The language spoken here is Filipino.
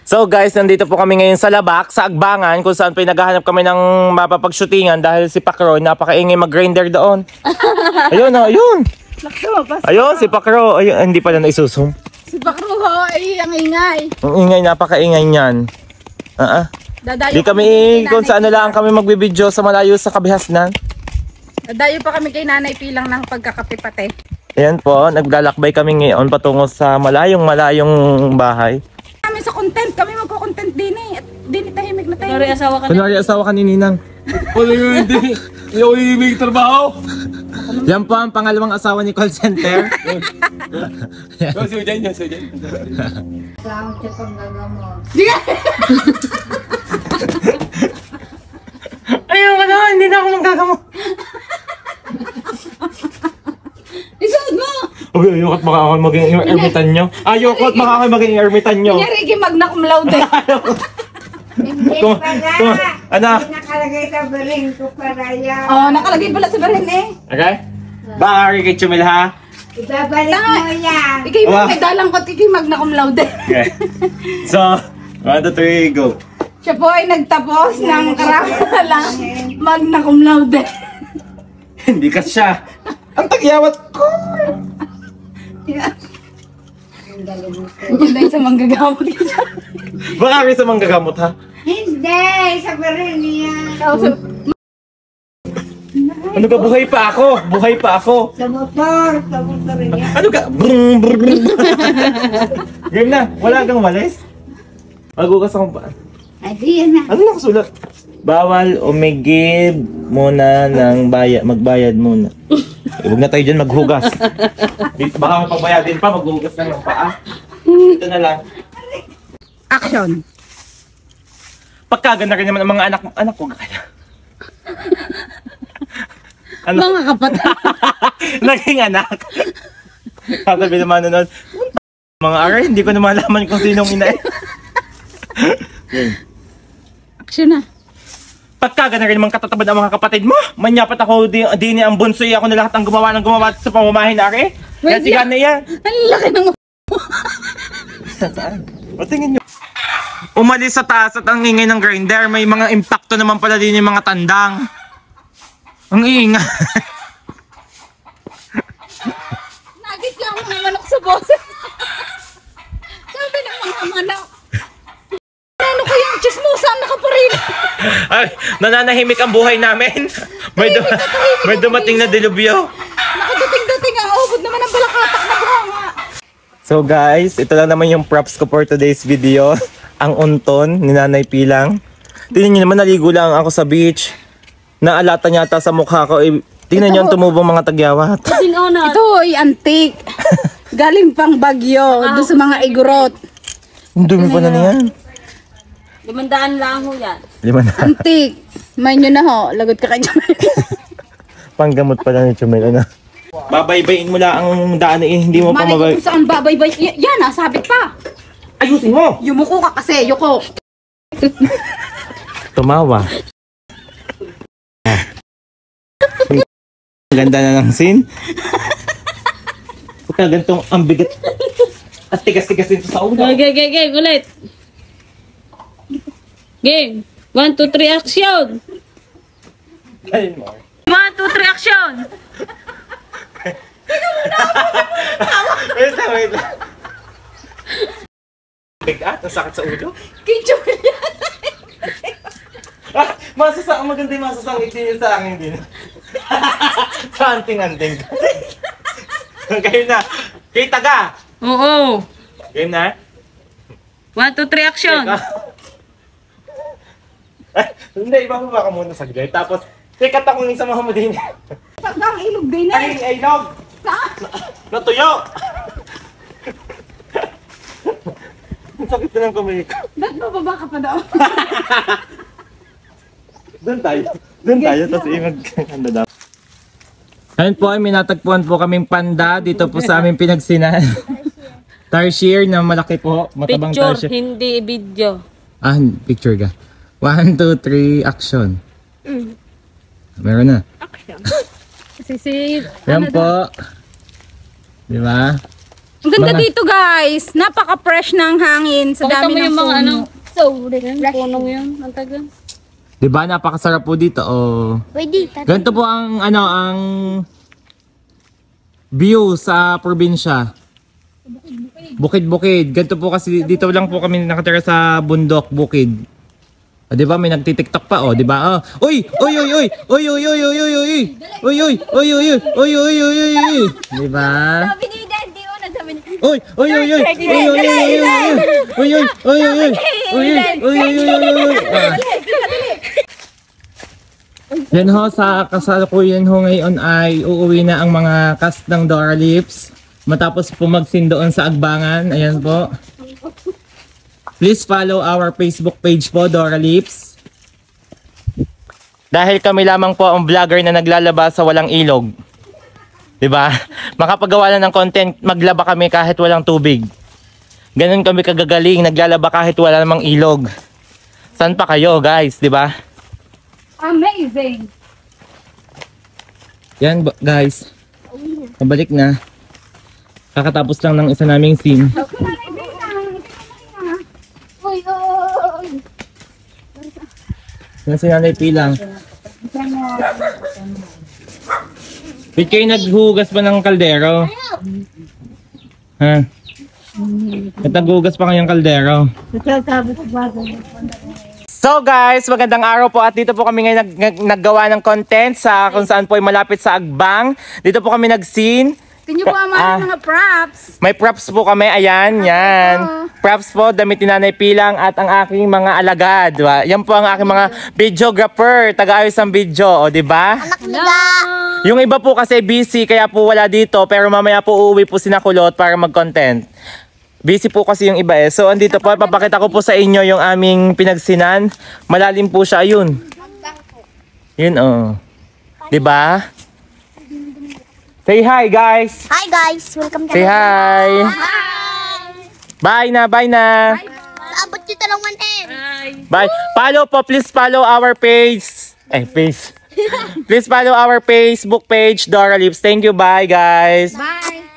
So guys, nandito po kami ngayon sa Labak, sa Agbangan, kung saan pinaghahanap kami ng mapapagshootingan dahil si Pacro, napakaingay mag-grinder doon. Ayun, ayun. Ayun, si Pacro. Ayun, hindi pala naisusum. Si Pacro, ay, ang ingay. Ang ingay, napakaingay niyan. Di kami, kung saan lang kami magbibideo sa malayo sa Kabihasnan. Dadayo pa kami kay Nanay Pilang ng pagkakapipate. Ayan po, naglalakbay kami ngayon patungo sa malayong bahay. Kami sa content, kami magko-content din eh. At din tahimik na tayo. Kunwari asawa ka ni Ninang. Wala yun, hindi. Hindi ako ibig trabaho. Yan po ang pangalawang asawa ni call center. Yung sujan niya, sujan. Salamat sa paggagamot. Ayaw ka na, hindi na ako magagamot. Isuot mo! Uy, ayoko at baka ako maging ermitan nyo. Ayoko at baka ako maging ermitan nyo. Kunyari, magna cum laude. Hindi pala. Ano? Hindi nakalagay sa baring ko para yan. Oh, nakalagay pala sa barin eh. Okay? Bakari kay Chumil ha? Ibabalik mo yan. Ikay mo, may dalang ko, ikay magna cum laude. Okay. So, 1, 2, 3, go. Siya po ay nagtapos ng karangalang magna cum laude. Hindi ka siya. Ang tagyawat ko. Hindi sa manggagamot ka siya. Bakari sa manggagamot ha? Hindi, sa baring niya. Ano ka, buhay pa ako. Buhay pa ako. Sa motor yan. Ano ka? Brum, brum, brum. Game na, wala kang walis? Magugas akong paan. Ay, di yan na. Ano nakasulat? Bawal umigib muna ng magbayad muna. Huwag na tayo dyan maghugas. Baka mapagbayadin pa, maghugas na ng paa. Ito na lang. Action. Pagkaganda rin naman ang mga anak ko kaya. Ano? Mga kapatid. Naging anak. Sabi naman nun, mga aray, hindi ko na malaman kung sinong ina. Action na. Pagkaganda rin naman katatabad ang mga kapatid mo. Manyapat ako din ang bunsoy. Ako na lahat ang gumawa sa pamamahin na ari. Kaya siya na yan. Ang laki ng Saan? O tingin nyo. Umalis sa taas at ang ingay ng grinder. May mga impacto naman pala din yung mga tandang. Ang ingay. Nagit lang mga manok sa boses. Sabi ng mga manok. Ano kayang chismosan nakaparil? Ay, nananahimik ang buhay namin. May dumating na dilubyo. Nakadating-dating ang ubod naman ang balakatak na buhanga. So guys, ito lang naman yung props ko for today's video. Ang unton ni Nanay Pilang. Tingnan nyo naman, naligo lang ako sa beach. Naalata niya ata sa mukha ko. Tingnan nyo ang tumubong mga tagyawat. Ito ay antique. Galing pang Bagyo, doon sa mga igurot. Ang dumi pa na niyan. 500 lang ho yan. 500. Antique. May nyo na ho, lagot ka kay Jamel. Panggamot pa lang ni Chumel. Ano? Babaybayin mo lang ang daan eh. Hindi mo pa Mali ko mabay. kung saan babaybay. Yan ah, sabit pa. Ayusin mo! Yumuko ka kasi, yuko. Tumawa. Ang ganda na ng scene. Pagka gantong ang bigat. At tigas-tigas dito sa ulo. Okay, ulit. Game. 1, 2, 3, action! Ayun mo. 1, 2, 3, action! Wait lang. Bigat, ang sakit sa ulo. Kay Jamel yan. Maganda yung masasangit din yun sa akin din. Sa anting-anting. Kayo na. Kay Taga. Oo. Game na. 1, 2, 3, action! Hindi, ibababa ka muna saglit. Tapos, tikat akong sa mga mo din. Pagka ang ilog din eh. Ay, nog! Natuyo! Ang sakit na ng kamay ko. Ba't bababa ka pa daw? Doon tayo, tapos mag-ano daw. Ayun po, ay minatagpuan po kaming panda dito po sa aming pinagsinahan. Tarsier na malaki po, matabang Picture, tarsier. hindi video. Picture ka. 1, 2, 3, action. Meron na. Sisi. Yan po. Di ba? Ang ganda Mga- dito guys. Napaka-fresh ng hangin sa Pakita dami mo ng yung mga puno. ano. So, Yan, punong yun. Ang tagal. Diba? Napakasarap po dito. Oh. Pwede. Ganito po ang ang view sa probinsya. Bukid-bukid. Ganito po kasi dito lang po kami nakatira sa bundok, bukid. O, di ba may nagtitiktok pa, o, di ba? Oh. Uy! Uy, uy, uy! Uy, uy, uy, uy, uy, uy! Uy, uy, uy, uy, uy, uy, uy, uy, uy, uy! Di ba? sabi ni Daddy, nagsabi niya. Uy, uy, uy, uy! Uy, uy, uy, uy, uy! Uy, uy, uy, uy, uy! Uy, uy, uy, uy, uy! Yan ho, sa kasalukuyan ho ngayon ay uuwi na ang mga cast ng Dora Lips. Matapos po magsin doon sa Agbangan. Ayan po. Please follow our Facebook page po, Dora Lips. Dahil kami lamang po ang vlogger na naglalaba sa walang ilog. 'Di ba? Makapagawa na ng content, maglaba kami kahit walang tubig. Ganun kami kagagaling, naglalaba kahit wala namang ilog. Saan pa kayo, guys, 'di ba? Amazing. Yan, guys. Pabalik na. Kakatapos lang ng isa naming scene. Uy, uy. Yan si Nanay Pilang. Wait, kayo naghugas pa ng kaldero? Ha? At naghugas pa kayong kaldero? So guys, magandang araw po at dito po kami ngayon naggawa ng content sa kung saan po ay malapit sa Agbang. Dito po kami nag-scene. Tingnan po ang mga props. May props po kami, ayan, yan. Props po, damit ni Nanay Pilang at ang aking mga alagad. Diba? Yan po ang aking mga videographer, taga-ayos ng video, o diba? Yung iba po kasi busy, kaya po wala dito, pero mamaya po uuwi po sinakulot para mag-content. Busy po kasi yung iba eh. So andito po, papakita ko po sa inyo yung aming pinagsinan. Malalim po siya, ayun. Yun oh. Diba? Say hi guys! Hi guys, welcome to Say hi! Hi! Bye na, bye na! Abot yung talong 1M. Bye! Follow po, please follow our page. Page. Please follow our Facebook page, Dora Lips. Thank you, bye guys! Bye.